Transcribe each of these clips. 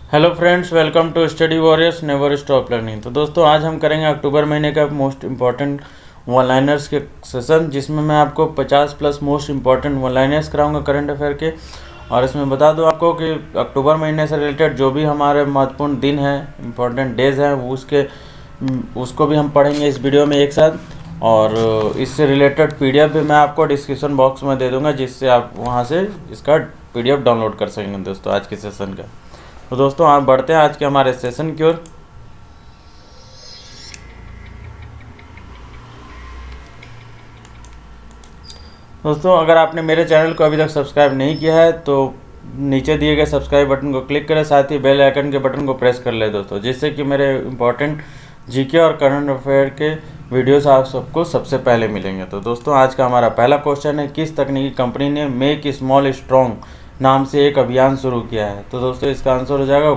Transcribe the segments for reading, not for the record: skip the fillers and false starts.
Hello friends, welcome to study warriors never stop learning. तो दोस्तों, आज हम करेंगे अक्टूबर महीने का मोस्ट इम्पॉर्टेंट वन लाइनर्स के सेशन, जिसमें मैं आपको 50 plus most important one liners कराऊंगा करंट अफेयर के। और इसमें बता दूं आपको कि अक्टूबर महीने से रिलेटेड जो भी हमारे महत्वपूर्ण दिन हैं, इम्पॉर्टेंट डेज हैं, वो उसको भी हम पढ़ेंगे इस वीडियो में एक साथ। और इससे रिलेटेड पीडीएफ भी मैं आपको डिस्क्रिप्शन बॉक्स में दे दूंगा, जिससे आप वहाँ से इसका पीडीएफ डाउनलोड कर सकेंगे दोस्तों आज के सेशन का। तो दोस्तों, आप बढ़ते हैं आज के हमारे सेशन की ओर। दोस्तों, अगर आपने मेरे चैनल को अभी तक सब्सक्राइब नहीं किया है तो नीचे दिए गए सब्सक्राइब बटन को क्लिक करें, साथ ही बेल आइकन के बटन को प्रेस कर लें दोस्तों, जिससे कि मेरे इंपॉर्टेंट जीके और करंट अफेयर के वीडियोस आप सबको सबसे पहले मिलेंगे। तो दोस्तों, आज का हमारा पहला क्वेश्चन है, किस तकनीकी कंपनी ने मेक स्मॉल स्ट्रॉन्ग नाम से एक अभियान शुरू किया है? तो दोस्तों, इसका आंसर हो जाएगा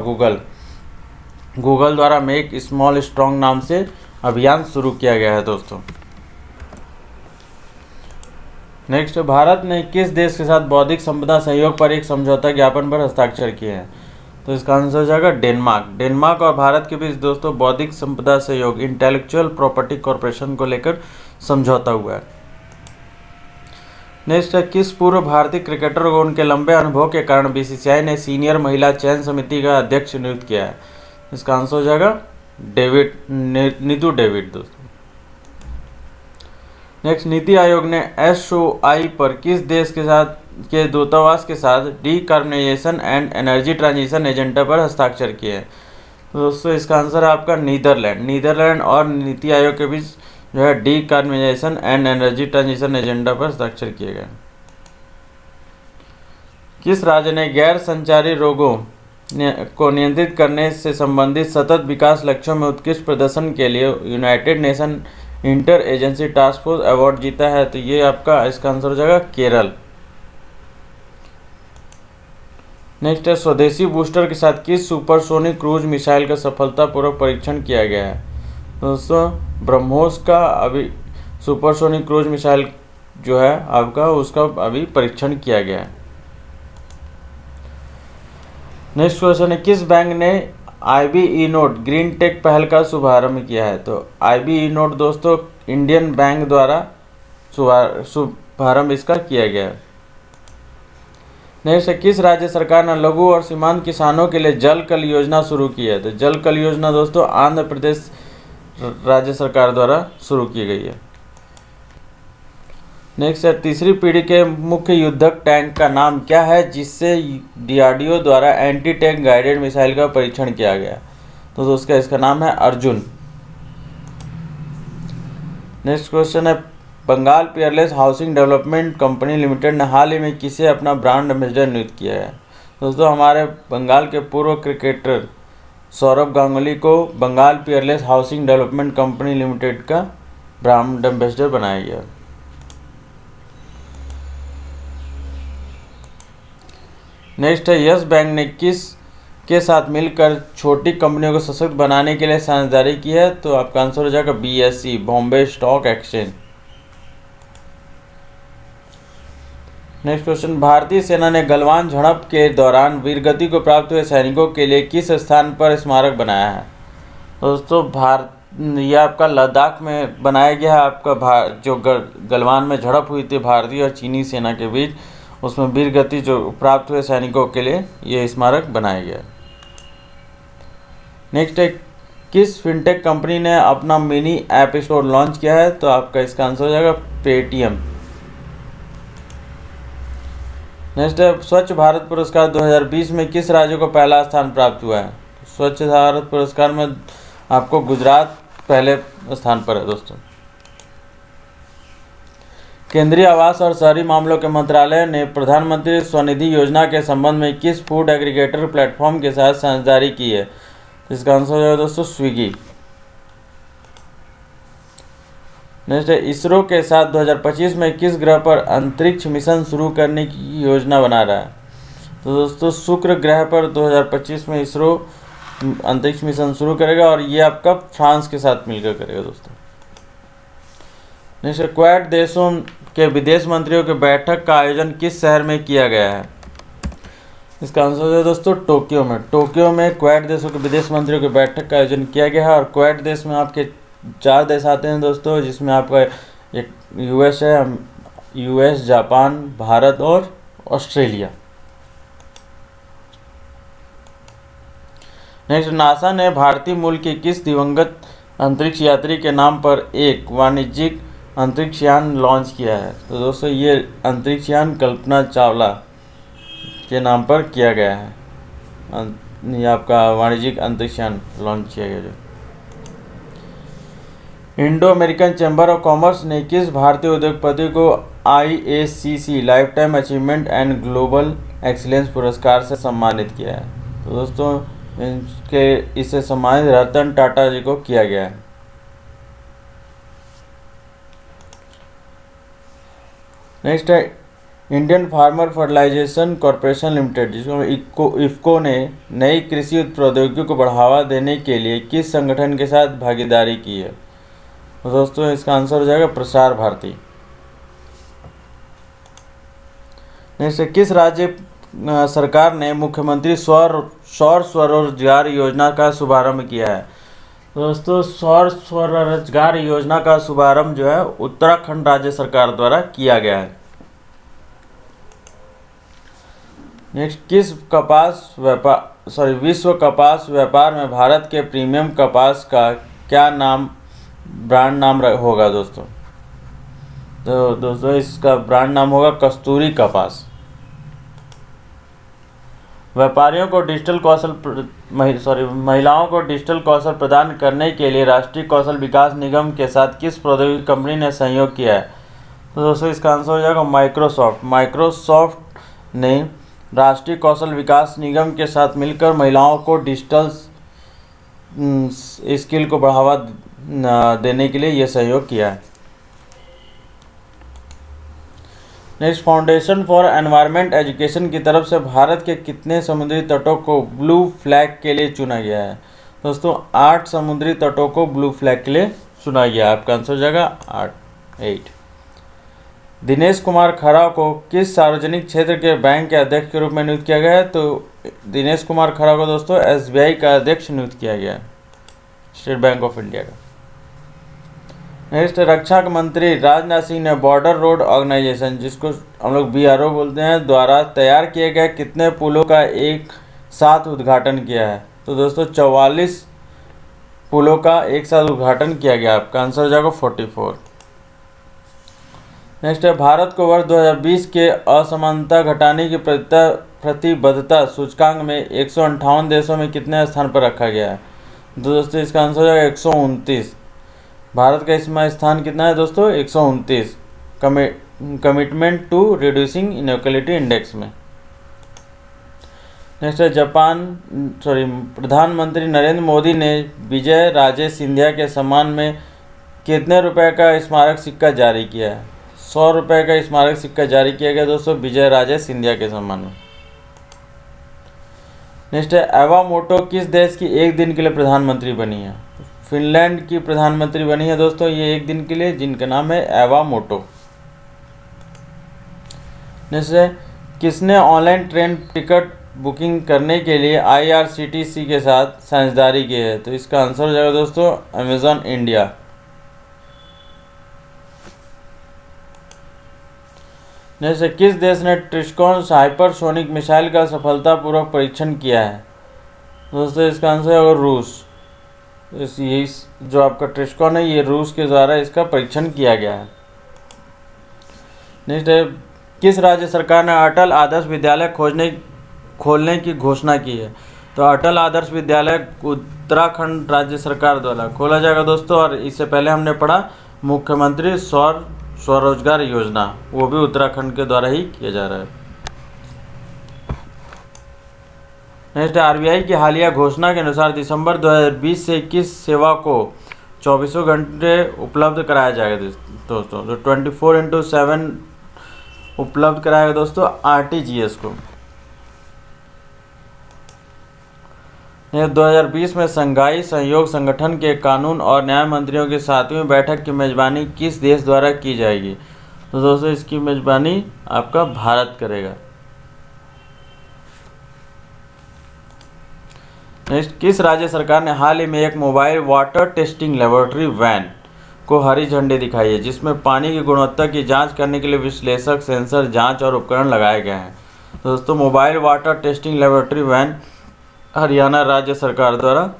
गूगल द्वारा मेक स्मॉल स्ट्रॉन्ग नाम से अभियान शुरू किया गया है दोस्तों। नेक्स्ट, भारत ने किस देश के साथ बौद्धिक संपदा सहयोग पर एक समझौता ज्ञापन पर हस्ताक्षर किए हैं? तो इसका आंसर हो जाएगा डेनमार्क और भारत के बीच दोस्तों बौद्धिक संपदा सहयोग इंटेलेक्चुअल प्रॉपर्टी कॉर्पोरेशन को लेकर समझौता हुआ है। नेक्स्ट है, किस पूर्व भारतीय क्रिकेटर को उनके लंबे अनुभव के कारण बीसीसीआई ने सीनियर महिला चयन समिति का अध्यक्ष नियुक्त किया है? इसका आंसर हो जाएगा नीतू डेविड दोस्तों। नेक्स्ट, नीति आयोग ने एसओआई पर किस देश के दूतावास के साथ decarbonisation and energy transition agenda पर हस्ताक्षर किए हैं? तो दोस्तों, इसका आंसर है आपका नीदरलैंड और नीति आयोग के बीच जो है decarbonisation and energy transition agenda पर हस्ताक्षर किए गए। किस राज्य ने गैर संचारी रोगों को नियंत्रित करने से संबंधित सतत विकास लक्ष्यों में उत्कृष्ट प्रदर्शन के लिए United nation inter agency task force award जीता है? तो ये आपका इसका आंसर हो जाएगा केरल। नेक्स्ट है, स्वदेशी बूस्टर के साथ किस सुपरसोनिक क्रूज मिसाइल का सफलतापूर्वक परीक्षण किया गया है? दोस्तों, ब्रह्मोस का अभी सुपरसोनिक क्रूज मिसाइल जो है आपका, उसका अभी परीक्षण किया गया है। नेक्स्ट क्वेश्चन है, किस बैंक ने IBE नोट ग्रीन टेक पहल का शुभारंभ किया है? तो IBE नोट दोस्तों इंडियन बैंक द्वारा शुभारंभ इसका किया गया है। नेक्स्ट है, किस राज्य सरकार ने लघु और सीमांत किसानों के लिए जल कल योजना शुरू की है? तो जल कल योजना दोस्तों आंध्र प्रदेश राज्य सरकार द्वारा शुरू की गई है। नेक्स्ट है, तीसरी पीढ़ी के मुख्य युद्धक टैंक का नाम क्या है जिससे DRDO द्वारा एंटी टैंक गाइडेड मिसाइल का परीक्षण किया गया? तो दोस्तों, इसका नाम है अर्जुन। नेक्स्ट क्वेश्चन है, Bengal peerless housing development company limited ने हाल ही में किसे अपना ब्रांड एम्बेसडर नियुक्त किया है? दोस्तों, हमारे बंगाल के पूर्व क्रिकेटर सौरभ गांगुली को Bengal peerless housing development company limited का ब्रांड एम्बेसडर बनाया गया। नेक्स्ट है, यस बैंक ने किस के साथ मिलकर छोटी कंपनियों को सशक्त बनाने के लिए साझेदारी की है? तो आपका आंसर हो जाएगा BSE Bombay stock exchange. Next question, भारतीय सेना ने गलवान झड़प के दौरान वीरगति को प्राप्त हुए सैनिकों के लिए किस स्थान पर स्मारक बनाया है? दोस्तों, ये आपका लद्दाख में बनाया गया है। आपका जो गलवान में झड़प हुई थी भारतीय और चीनी सेना के बीच, उसमें वीरगति जो प्राप्त हुए सैनिकों के लिए ये स्मारक बनाया गया है। नेक्स्ट है, किस फिनटेक कंपनी ने अपना मिनी ऐप स्टोर लॉन्च किया है? तो आपका इसका आंसर हो जाएगा पेटीएम। नेक्स्ट है, स्वच्छ भारत पुरस्कार 2020 में किस राज्य को पहला स्थान प्राप्त हुआ है? स्वच्छ भारत पुरस्कार में आपको गुजरात पहले स्थान पर है दोस्तों। केंद्रीय आवास और शहरी मामलों के मंत्रालय ने प्रधानमंत्री स्वनिधि योजना के संबंध में किस फूड एग्रीगेटर प्लेटफॉर्म के साथ साझेदारी की है? इसका आंसर हो जाएगा दोस्तों स्विगी। नेक्स्ट है, इसरो के साथ 2025 में किस ग्रह पर अंतरिक्ष मिशन शुरू करने की योजना बना रहा है? तो दोस्तों, शुक्र ग्रह पर 2025 में इसरो अंतरिक्ष मिशन शुरू करेगा, और ये आपका फ्रांस के साथ मिलकर करेगा दोस्तों। नेक्स्ट, क्वाड देशों के विदेश मंत्रियों की बैठक का आयोजन किस शहर में किया गया है? इसका आंसर है दोस्तों टोक्यो में। टोक्यो में क्वाड देशों के विदेश मंत्रियों की बैठक का आयोजन किया गया है। और क्वाड देश में आपके 4 देश आते हैं दोस्तों, जिसमें आपका एक यूएस है, यूएस, जापान, भारत और ऑस्ट्रेलिया। नेक्स्ट, नासा ने भारतीय मूल के किस दिवंगत अंतरिक्ष यात्री के नाम पर एक वाणिज्यिक अंतरिक्ष यान लॉन्च किया है? तो दोस्तों ये अंतरिक्ष यान कल्पना चावला के नाम पर किया गया है। ये आपका वाणिज्यिक अंतरिक्ष यान लॉन्च किया गया। जो Indo American chamber of commerce ने किस भारतीय उद्योगपति को IACC life time achievement and global excellence पुरस्कार से सम्मानित किया है? तो दोस्तों इसे सम्मानित रतन टाटा जी को किया गया है। नेक्स्ट है Indian farmer fertilization corporation limited, जिसको इफको ने नई कृषि प्रौद्योगिकी को बढ़ावा देने के लिए किस संगठन के साथ भागीदारी की है? तो दोस्तों इसका आंसर हो जाएगा प्रसार भारती। नेक्स्ट, किस राज्य सरकार ने मुख्यमंत्री सौर स्वरोजगार योजना का शुभारंभ किया है? दोस्तों सौर स्वरोजगार योजना का शुभारंभ जो है उत्तराखंड राज्य सरकार द्वारा किया गया है। नेक्स्ट, किस विश्व कपास व्यापार में भारत के प्रीमियम कपास का क्या ब्रांड नाम होगा दोस्तों? तो दोस्तों इसका ब्रांड नाम होगा कस्तूरी कपास। व्यापारियों को महिलाओं को डिजिटल कौशल प्रदान करने के लिए राष्ट्रीय कौशल विकास निगम के साथ किस प्रौद्योगिकी कंपनी ने सहयोग किया है? तो दोस्तों इसका आंसर हो जाएगा माइक्रोसॉफ्ट। माइक्रोसॉफ्ट ने राष्ट्रीय कौशल विकास निगम के साथ मिलकर महिलाओं को डिजिटल स्किल को बढ़ावा देने के लिए यह सहयोग किया है। Next, foundation for environment education की तरफ से भारत के कितने समुद्री तटों को ब्लू फ्लैग के लिए चुना गया है? दोस्तों 8 समुद्री तटों को ब्लू फ्लैग के लिए चुना गया है। आपका आंसर हो जाएगा 8। दिनेश कुमार खरा को किस सार्वजनिक क्षेत्र के बैंक के अध्यक्ष के रूप में नियुक्त किया गया है? तो दिनेश कुमार खरा को दोस्तों SBI का अध्यक्ष नियुक्त किया गया है, स्टेट बैंक ऑफ इंडिया का। नेक्स्ट, रक्षा मंत्री राजनाथ सिंह ने बॉर्डर रोड ऑर्गेनाइजेशन, जिसको हम लोग BRO बोलते हैं, द्वारा तैयार किए गए कितने पुलों का एक साथ उद्घाटन किया है? तो दोस्तों 44 पुलों का एक साथ उद्घाटन किया गया। आपका आंसर हो जाएगा 44। नेक्स्ट है, भारत को वर्ष 2020 के असमानता घटाने की प्रतिबद्धता सूचकांक में 158 देशों में कितने स्थान पर रखा गया है? दोस्तों इसका आंसर हो जाएगा 129। भारत का इसमें स्थान कितना है दोस्तों? 129 commitment to reducing inequality index में। नेक्स्ट है, प्रधानमंत्री नरेंद्र मोदी ने विजय राजे सिंधिया के सम्मान में कितने रुपए का स्मारक सिक्का जारी किया है? 100 रुपये का स्मारक सिक्का जारी किया गया दोस्तों विजय राजे सिंधिया के सम्मान में। नेक्स्ट है, एवा मोटो किस देश की एक दिन के लिए प्रधानमंत्री बनी है? फिनलैंड की प्रधानमंत्री बनी है दोस्तों ये एक दिन के लिए, जिनका नाम है एवा मोटो। नेक्स्ट है, किसने ऑनलाइन ट्रेन टिकट बुकिंग करने के लिए IRCTC के साथ साझेदारी की है? तो इसका आंसर हो जाएगा दोस्तों अमेजॉन इंडिया। जैसे किस देश ने ट्रिस्कॉन हाइपरसोनिक मिसाइल का सफलतापूर्वक परीक्षण किया है? दोस्तों इसका आंसर है रूस। ये जो आपका ट्रिस्कॉन है ये रूस के द्वारा इसका परीक्षण किया गया है। नेक्स्ट है, किस राज्य सरकार ने अटल आदर्श विद्यालय खोलने की घोषणा की है? तो अटल आदर्श विद्यालय उत्तराखंड राज्य सरकार द्वारा खोला जाएगा दोस्तों। और इससे पहले हमने पढ़ा मुख्यमंत्री स्वरोजगार योजना, वो भी उत्तराखंड के द्वारा ही किया जा रहा है। नेक्स्ट, RBI की हालिया घोषणा के अनुसार दिसंबर 2020 से किस सेवा को 24 घंटे उपलब्ध कराया जाएगा दोस्तों? तो 24/7 उपलब्ध कराएगा दोस्तों RTGS को। 2020 में संघाई सहयोग संगठन के कानून और न्याय मंत्रियों की 7वीं बैठक की मेजबानी किस देश द्वारा की जाएगी? तो दोस्तों इसकी मेजबानी आपका भारत करेगा। नेक्स्ट, किस राज्य सरकार ने हाल ही में एक mobile water testing laboratory van को हरी झंडी दिखाई है, जिसमें पानी की गुणवत्ता की जांच करने के लिए विश्लेषक, सेंसर, जांच और उपकरण लगाए गए हैं। दोस्तों, mobile water testing laboratory van Haryana राज्य सरकार द्वारा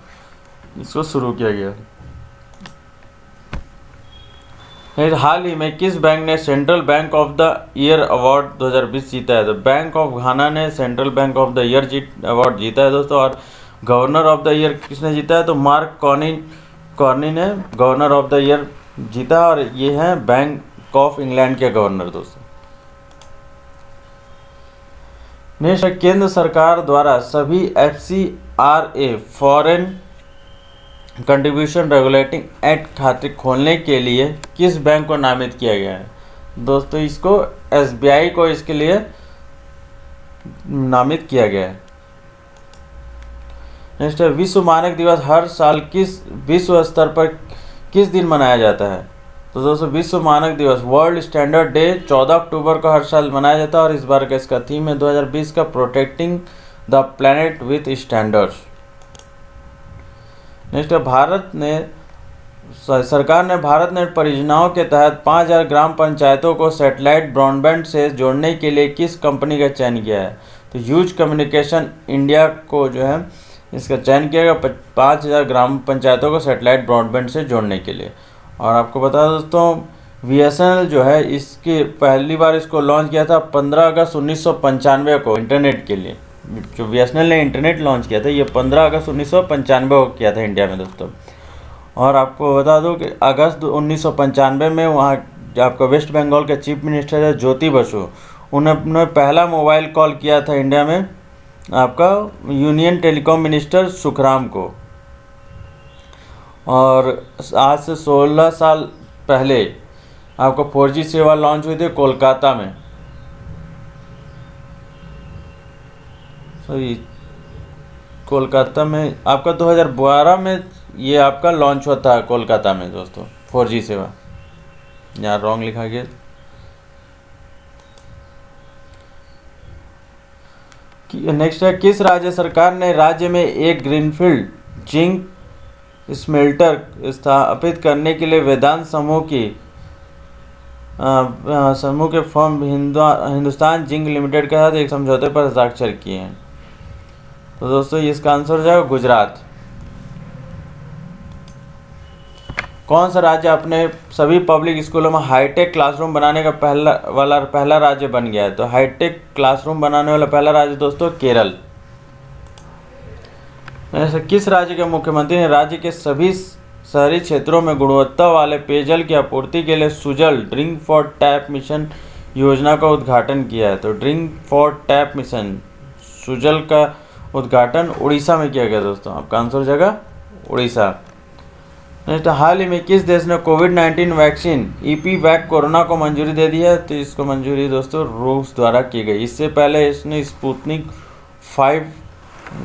इसको शुरू किया गया। हाल ही में किस बैंक ने central bank of the year award 2020 जीता है? तो बैंक ऑफ घाना ने central bank of the year award जीता है दोस्तों। और गवर्नर ऑफ द ईयर किसने जीता है? तो मार्क कॉर्नी ने गवर्नर ऑफ द ईयर जीता, और ये हैं बैंक ऑफ इंग्लैंड के गवर्नर दोस्तों। नेक्स्ट, केंद्र सरकार द्वारा सभी FCRA foreign contribution regulating act खाते खोलने के लिए किस बैंक को नामित किया गया है? दोस्तों, इसको SBI को इसके लिए नामित किया गया है। नेक्स्ट है, विश्व मानक दिवस हर साल किस विश्व स्तर पर किस दिन मनाया जाता है? तो दोस्तों, विश्व मानक दिवस वर्ल्ड स्टैंडर्ड डे 14 अक्टूबर को हर साल मनाया जाता है, और इस बार का इसका थीम है 2020 का protecting the planet with standards. Next है, सरकार ने भारत नेट परियोजनाओं के तहत 5000 ग्राम पंचायतों को सैटेलाइट ब्रॉडबैंड से जोड़ने के लिए किस कंपनी का चयन किया है? तो ह्यूज कम्युनिकेशन इंडिया को जो है इसका चयन किया गया 5000 ग्राम पंचायतों को सैटेलाइट ब्रॉडबैंड से जोड़ने के लिए। और आपको बता दोस्तों, BSNL जो है इसके पहली बार इसको लॉन्च किया था 15 अगस्त 1995 को इंटरनेट के लिए। जो BSNL ने इंटरनेट लॉन्च किया था ये 15 अगस्त 1995 को किया था इंडिया में दोस्तों। और आपको बता दूं कि अगस्त 1995 में वहाँ आपका वेस्ट बंगाल के चीफ मिनिस्टर है ज्योति बसु, उन्होंने पहला मोबाइल कॉल किया था इंडिया में आपका यूनियन टेलीकॉम मिनिस्टर सुखराम को। और आज से 16 साल पहले आपको 4G सेवा लॉन्च हुई थी कोलकाता में। कोलकाता में आपका 2012 में ये आपका लॉन्च हुआ था कोलकाता में दोस्तों 4G सेवा। यहाँ रॉन्ग लिखा गया। नेक्स्ट है, किस राज्य सरकार ने राज्य में एक ग्रीनफील्ड जिंक स्मेल्टर स्थापित करने के लिए वेदांत समूह के फर्म हिंदुस्तान जिंक लिमिटेड के साथ एक समझौते पर हस्ताक्षर किए हैं? तो दोस्तों, इसका आंसर हो जाएगा गुजरात। कौन सा राज्य अपने सभी पब्लिक स्कूलों में हाईटेक क्लासरूम बनाने का पहला राज्य बन गया है? तो हाईटेक क्लासरूम बनाने वाला पहला राज्य दोस्तों केरल। ऐसे किस राज्य के मुख्यमंत्री ने राज्य के सभी शहरी क्षेत्रों में गुणवत्ता वाले पेयजल की आपूर्ति के लिए Sujal drink for tap mission योजना का उद्घाटन किया है? तो drink for tap mission Sujal का उद्घाटन उड़ीसा में किया गया दोस्तों। आपका आंसर हो जाएगा उड़ीसा। नेक्स्ट, हाल ही में किस देश ने कोविड-19 वैक्सीन EPVAC कोरोना को मंजूरी दे दी है? तो इसको मंजूरी दोस्तों रूस द्वारा की गई। इससे पहले इसने स्पुतनिक 5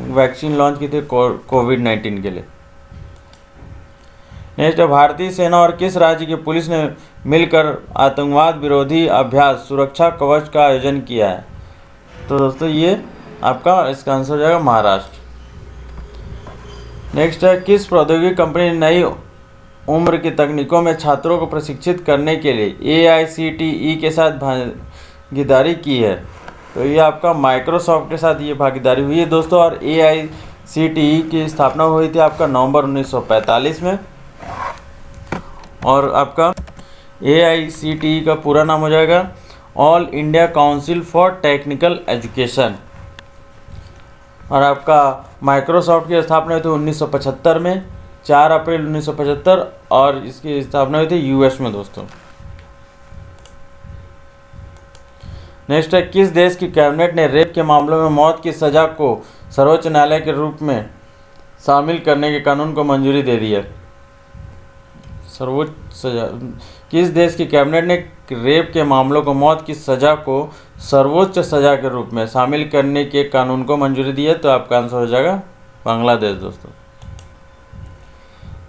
वैक्सीन लॉन्च की थी कोविड-19 के लिए। नेक्स्ट, भारतीय सेना और किस राज्य की पुलिस ने मिलकर आतंकवाद विरोधी अभ्यास सुरक्षा कवच का आयोजन किया है? तो दोस्तों, ये आपका इसका आंसर हो जाएगा महाराष्ट्र। नेक्स्ट है, किस प्रौद्योगिकी कंपनी ने नई उम्र की तकनीकों में छात्रों को प्रशिक्षित करने के लिए AICTE के साथ भागीदारी की है? तो ये आपका माइक्रोसॉफ्ट के साथ ये भागीदारी हुई है दोस्तों। और AICTE की स्थापना हुई थी आपका नवंबर 1945 में। और आपका AICTE का पूरा नाम हो जाएगा all India council for technical education. और आपका माइक्रोसॉफ्ट की स्थापना हुई थी 1975 में 4 अप्रैल 1975, और इसकी स्थापना हुई थी US में दोस्तों। नेक्स्ट है, किस देश की कैबिनेट ने रेप के मामलों में मौत की सजा को सर्वोच्च न्यायालय के रूप में शामिल करने के कानून को मंजूरी दे दी है? सर्वोच्च सजा किस देश की कैबिनेट ने रेप के मामलों को मौत की सजा को सर्वोच्च सजा के रूप में शामिल करने के कानून को मंजूरी दी है? तो आपका आंसर हो जाएगा बांग्लादेश दोस्तों।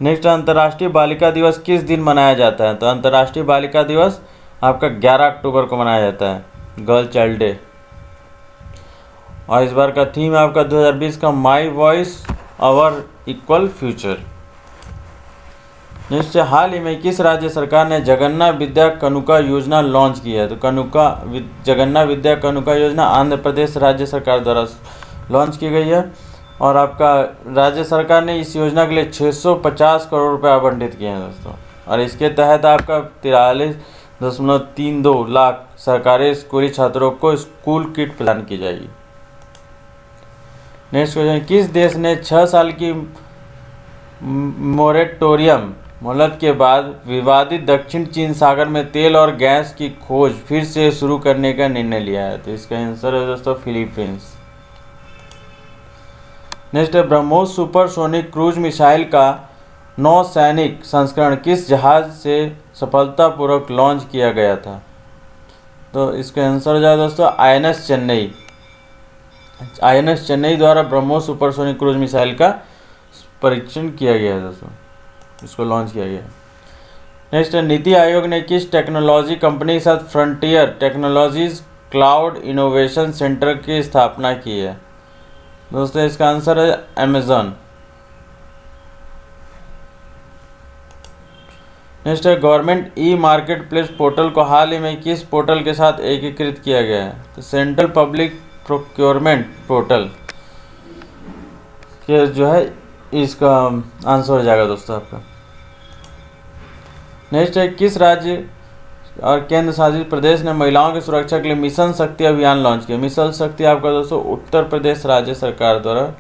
नेक्स्ट, अंतर्राष्ट्रीय बालिका दिवस किस दिन मनाया जाता है? तो अंतर्राष्ट्रीय बालिका दिवस आपका 11 अक्टूबर को मनाया जाता है, गर्ल चाइल्ड डे। और इस बार का थीम है आपका 2020 का my voice our equal future. Next, हाल ही में किस राज्य सरकार ने जगन्ना विद्या कनुका योजना लॉन्च की है? तो जगन्ना विद्या कनुका योजना आंध्र प्रदेश राज्य सरकार द्वारा लॉन्च की गई है और आपका राज्य सरकार ने इस योजना के लिए 650 करोड़ रुपए आवंटित किए हैं दोस्तों। और इसके तहत आपका 43.32 लाख सरकारी स्कूली छात्रों को स्कूल किट प्रदान की जाएगी। नेक्स्ट क्वेश्चन, किस देश ने 6 साल की मोरेटोरियम मोहलत के बाद विवादित दक्षिण चीन सागर में तेल और गैस की खोज फिर से शुरू करने का निर्णय लिया है? तो इसका आंसर है दोस्तों फिलीपींस। नेक्स्ट है, ब्रह्मोस सुपरसोनिक क्रूज मिसाइल का नौसैनिक संस्करण किस जहाज से सफलतापूर्वक लॉन्च किया गया था? तो इसका आंसर हो जाएगा दोस्तों INS चेन्नई। INS चेन्नई द्वारा ब्रह्मोस सुपरसोनिक क्रूज मिसाइल का परीक्षण किया गया है दोस्तों, इसको लॉन्च किया गया। नेक्स्ट है, नीति आयोग ने किस टेक्नोलॉजी कंपनी के साथ frontier technologies cloud innovation centre की स्थापना की है? दोस्तों इसका आंसर है अमेजॉन। नेक्स्ट है, government e market place portal को हाल ही में किस पोर्टल के साथ एकीकृत किया गया है? तो सेंट्रल पब्लिक प्रोक्योरमेंट पोर्टल के जो है इसका आंसर हो जाएगा दोस्तों आपका। नेक्स्ट है, किस राज्य और केंद्र शासित प्रदेश ने महिलाओं की सुरक्षा के लिए मिशन शक्ति अभियान लॉन्च किया? मिशन शक्ति आपका दोस्तों उत्तर प्रदेश राज्य सरकार द्वारा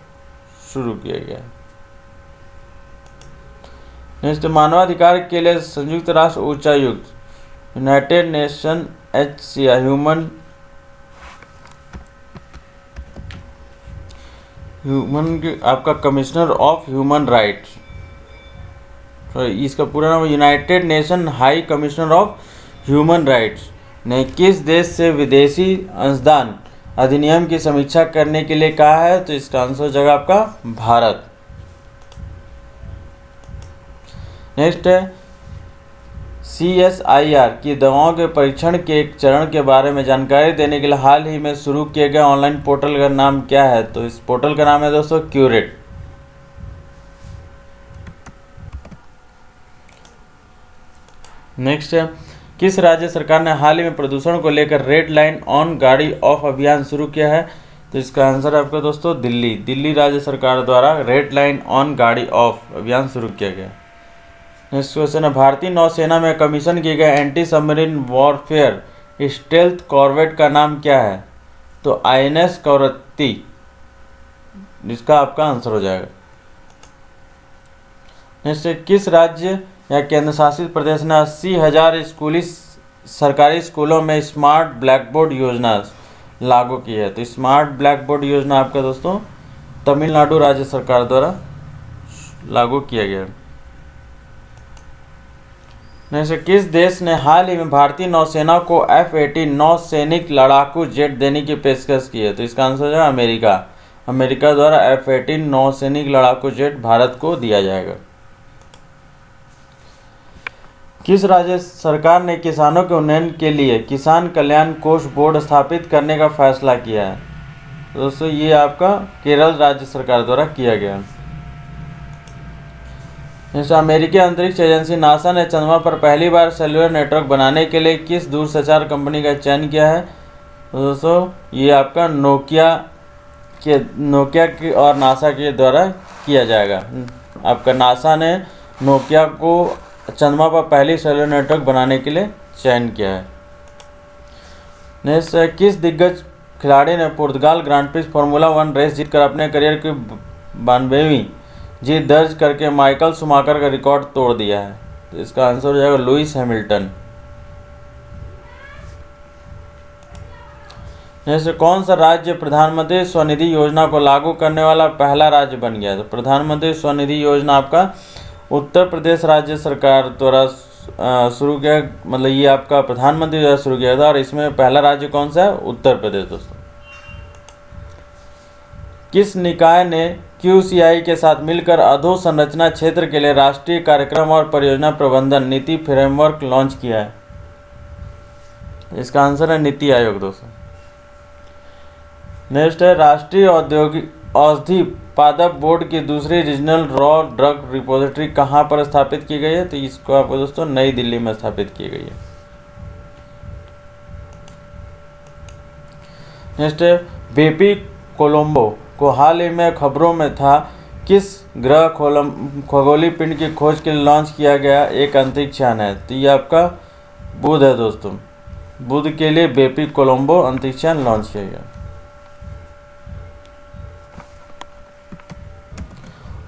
शुरू किया गया है। नेक्स्ट, मानवाधिकार के लिए संयुक्त राष्ट्र उच्चायुक्त यूनाइटेड नेशन HCR आपका कमिश्नर ऑफ ह्यूमन राइट्स, इसका पूरा नाम United nation high commissioner of human rights ने किस देश से विदेशी अंशदान अधिनियम की समीक्षा करने के लिए कहा है? तो इसका आंसर हो जाएगा आपका भारत। नेक्स्ट है, CSIR की दवाओं के परीक्षण के एक चरण के बारे में जानकारी देने के लिए हाल ही में शुरू किए गए ऑनलाइन पोर्टल का नाम क्या है? तो इस पोर्टल का नाम है दोस्तों क्यूरेट। नेक्स्ट है, किस राज्य सरकार ने हाल ही में प्रदूषण को लेकर रेड लाइन ऑन गाड़ी ऑफ अभियान शुरू किया है? तो इसका आंसर है आपका दोस्तों दिल्ली राज्य सरकार द्वारा रेड लाइन ऑन गाड़ी ऑफ अभियान शुरू किया गया। नेक्स्ट क्वेश्चन है, भारतीय नौसेना में कमीशन किए गए anti submarine warfare stealth corvette का नाम क्या है? तो INS कवरत्ती, जिसका आपका आंसर हो जाएगा। नेक्स्ट, किस राज्य या केंद्र शासित प्रदेश ने 80,000 सरकारी स्कूलों में स्मार्ट ब्लैकबोर्ड योजना लागू की है? तो स्मार्ट ब्लैकबोर्ड योजना आपका दोस्तों तमिलनाडु राज्य सरकार द्वारा लागू किया गया। नेक्स्ट, किस देश ने हाल ही में भारतीय नौसेना को F-18 नौसैनिक लड़ाकू जेट देने की पेशकश की है? तो इसका आंसर है अमेरिका। अमेरिका द्वारा F-18 नौसैनिक लड़ाकू जेट भारत को दिया जाएगा। किस राज्य सरकार ने किसानों के उन्नयन के लिए किसान कल्याण कोष बोर्ड स्थापित करने का फैसला किया है? दोस्तों ये आपका केरल राज्य सरकार द्वारा किया गया। अमेरिकी अंतरिक्ष एजेंसी नासा ने चंद्रमा पर पहली बार सेलुलर नेटवर्क बनाने के लिए किस दूरसंचार कंपनी का चयन किया है? तो दोस्तों ये आपका नोकिया के और नासा के द्वारा किया जाएगा। आपका नासा ने नोकिया को चंद्रमा पर पहली सेलुलर नेटवर्क बनाने के लिए चयन किया है। नेक्स्ट, किस दिग्गज खिलाड़ी ने पुर्तगाल ग्रांड प्रिक्स फार्मूला 1 रेस जीतकर अपने करियर की 92वीं जीत दर्ज करके माइकल शुमाकर का रिकॉर्ड तोड़ दिया है? तो इसका आंसर हो जाएगा लुइस हैमिल्टन। जैसे कौन सा राज्य प्रधानमंत्री स्वनिधि योजना को लागू करने वाला पहला राज्य बन गया? तो प्रधानमंत्री स्वनिधि योजना आपका उत्तर प्रदेश राज्य सरकार द्वारा शुरू किया, मतलब ये आपका प्रधानमंत्री द्वारा शुरू किया था और इसमें पहला राज्य कौन सा है? उत्तर प्रदेश। दोस्तों किस निकाय ने QCI के साथ मिलकर अधोसंरचना क्षेत्र के लिए राष्ट्रीय कार्यक्रम और परियोजना प्रबंधन नीति फ्रेमवर्क लॉन्च किया है? इसका आंसर है नीति आयोग। दोस्तों नेक्स्ट है, राष्ट्रीय औषधि पादप बोर्ड की दूसरी रीजनल रॉ ड्रग रिपोजिटरी कहाँ पर स्थापित की गई है? तो इसको आपको दोस्तों नई दिल्ली में स्थापित की गई है। नेक्स्ट है बेबी कोलंबो को हाल ही में खबरों में था, किस ग्रह खगोलीय पिंड की खोज के लिए लॉन्च किया गया एक अंतरिक्ष यान है? तो ये आपका बुध है दोस्तों। बुध के लिए बेबी कोलंबो अंतरिक्ष यान लॉन्च किया गया।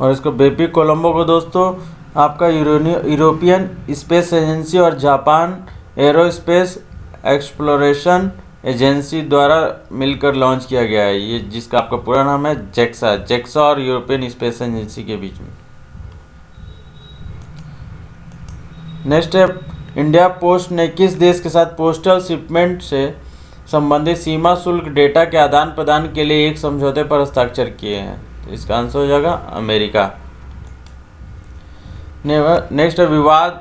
और इसको बेबी कोलंबो को दोस्तों आपका यूरोपियन स्पेस एजेंसी और जापान एरोस्पेस एक्सप्लोरेशन एजेंसी द्वारा मिलकर लॉन्च किया गया है। ये जिसका आपका पूरा नाम है जेक्सा और यूरोपियन स्पेस एजेंसी के बीच में। नेक्स्ट है इंडिया पोस्ट ने किस देश के साथ पोस्टल शिपमेंट से संबंधित सीमा शुल्क डेटा के आदान प्रदान के लिए एक समझौते पर हस्ताक्षर किए हैं? तो इसका आंसर हो जाएगा अमेरिका। नेक्स्ट है विवाद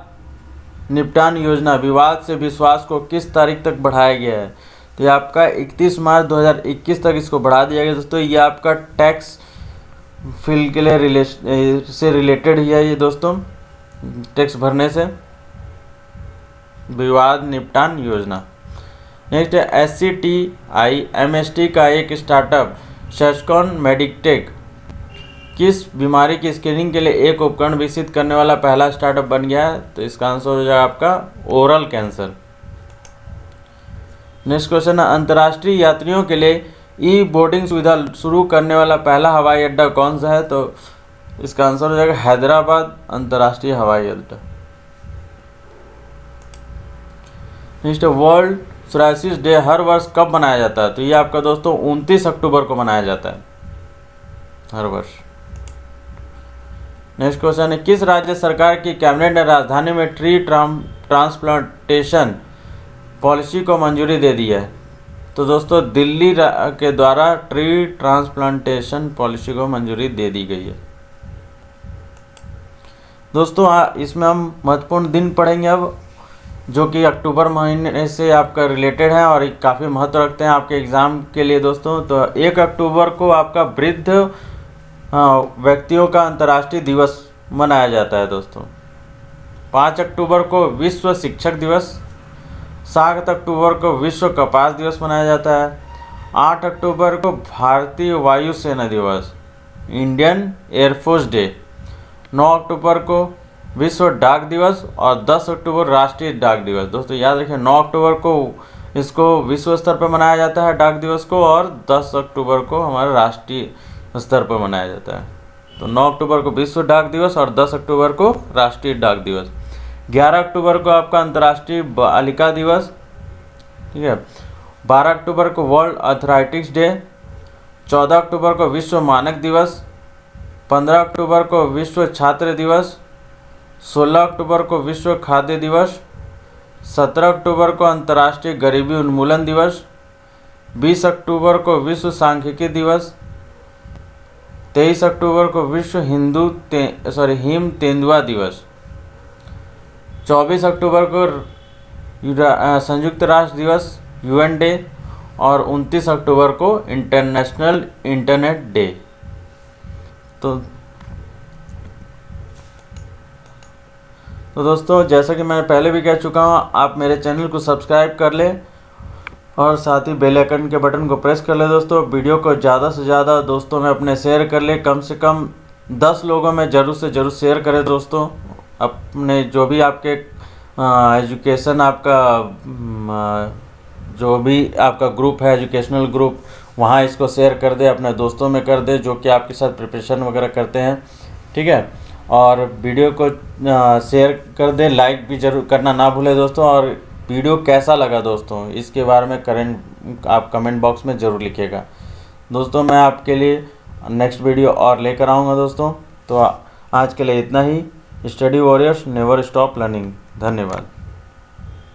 निपटान योजना, विवाद से विश्वास को किस तारीख तक बढ़ाया गया है? तो ये आपका 31 मार्च 2021 तक इसको बढ़ा दिया गया दोस्तों। ये आपका टैक्स फिल के लिए से रिलेटेड ही है ये दोस्तों, टैक्स भरने से। विवाद निपटान योजना। नेक्स्ट है SCTI MST का एक स्टार्टअप शस्कॉन मेडिटेक किस बीमारी की स्क्रीनिंग के लिए एक उपकरण विकसित करने वाला पहला स्टार्टअप बन गया है? तो इसका आंसर हो जाएगा आपका ओरल कैंसर। नेक्स्ट क्वेश्चन है अंतर्राष्ट्रीय यात्रियों के लिए ई बोर्डिंग सुविधा शुरू करने वाला पहला हवाई अड्डा कौन सा है? तो इसका आंसर हो जाएगा हैदराबाद अंतर्राष्ट्रीय हवाई अड्डा। नेक्स्ट वर्ल्ड सोराइसिस डे हर वर्ष कब मनाया जाता है? तो ये आपका दोस्तों 29 अक्टूबर को मनाया जाता है हर वर्ष। नेक्स्ट क्वेश्चन है किस राज्य सरकार की कैबिनेट ने राजधानी में ट्री ट्रांसप्लांटेशन पॉलिसी को मंजूरी दे दी है? तो दोस्तों दिल्ली के द्वारा ट्री ट्रांसप्लांटेशन पॉलिसी को मंजूरी दे दी गई है। दोस्तों इसमें हम महत्वपूर्ण दिन पढ़ेंगे अब, जो कि अक्टूबर महीने से आपका रिलेटेड है और काफ़ी महत्व रखते हैं आपके एग्ज़ाम के लिए दोस्तों। तो 1 अक्टूबर को आपका वृद्ध व्यक्तियों का अंतर्राष्ट्रीय दिवस मनाया जाता है दोस्तों। 5 अक्टूबर को विश्व शिक्षक दिवस, 7 अक्टूबर को विश्व कपास दिवस मनाया जाता है, 8 अक्टूबर को भारतीय वायुसेना दिवस इंडियन एयरफोर्स डे, 9 अक्टूबर को विश्व डाक दिवस और 10 अक्टूबर राष्ट्रीय डाक दिवस। दोस्तों याद रखें 9 अक्टूबर को इसको विश्व स्तर पर मनाया जाता है डाक दिवस को, और 10 अक्टूबर को हमारा राष्ट्रीय स्तर पर मनाया जाता है। तो 9 अक्टूबर को विश्व डाक दिवस और 10 अक्टूबर को राष्ट्रीय डाक दिवस। 11 अक्टूबर को आपका अंतर्राष्ट्रीय बालिका दिवस, ठीक है। 12 अक्टूबर को वर्ल्ड अथलेटिक्स डे, 14 अक्टूबर को विश्व मानक दिवस, 15 अक्टूबर को विश्व छात्र दिवस, 16 अक्टूबर को विश्व खाद्य दिवस, 17 अक्टूबर को अंतर्राष्ट्रीय गरीबी उन्मूलन दिवस, 20 अक्टूबर को विश्व सांख्यिकी दिवस, 23 अक्टूबर को विश्व हिम तेंदुआ दिवस, 24 अक्टूबर को संयुक्त राष्ट्र दिवस UN डे और 29 अक्टूबर को इंटरनेशनल इंटरनेट डे। तो दोस्तों जैसा कि मैं पहले भी कह चुका हूँ, आप मेरे चैनल को सब्सक्राइब कर लें और साथ ही बेल आइकन के बटन को प्रेस कर ले दोस्तों। वीडियो को ज़्यादा से ज़्यादा दोस्तों में अपने शेयर कर ले, कम से कम 10 लोगों में ज़रूर से ज़रूर शेयर करें दोस्तों। अपने जो भी आपके एजुकेशन आपका जो भी आपका ग्रुप है एजुकेशनल ग्रुप, वहाँ इसको शेयर कर दे, अपने दोस्तों में कर दे जो कि आपके साथ प्रिपरेशन वगैरह करते हैं, ठीक है। और वीडियो को शेयर कर दे, लाइक भी जरूर करना ना भूलें दोस्तों। और वीडियो कैसा लगा दोस्तों इसके बारे में आप कमेंट बॉक्स में ज़रूर लिखिएगा दोस्तों। मैं आपके लिए नेक्स्ट वीडियो और लेकर आऊँगा दोस्तों। तो आज के लिए इतना ही। Study warriors never stop learning. धन्यवाद।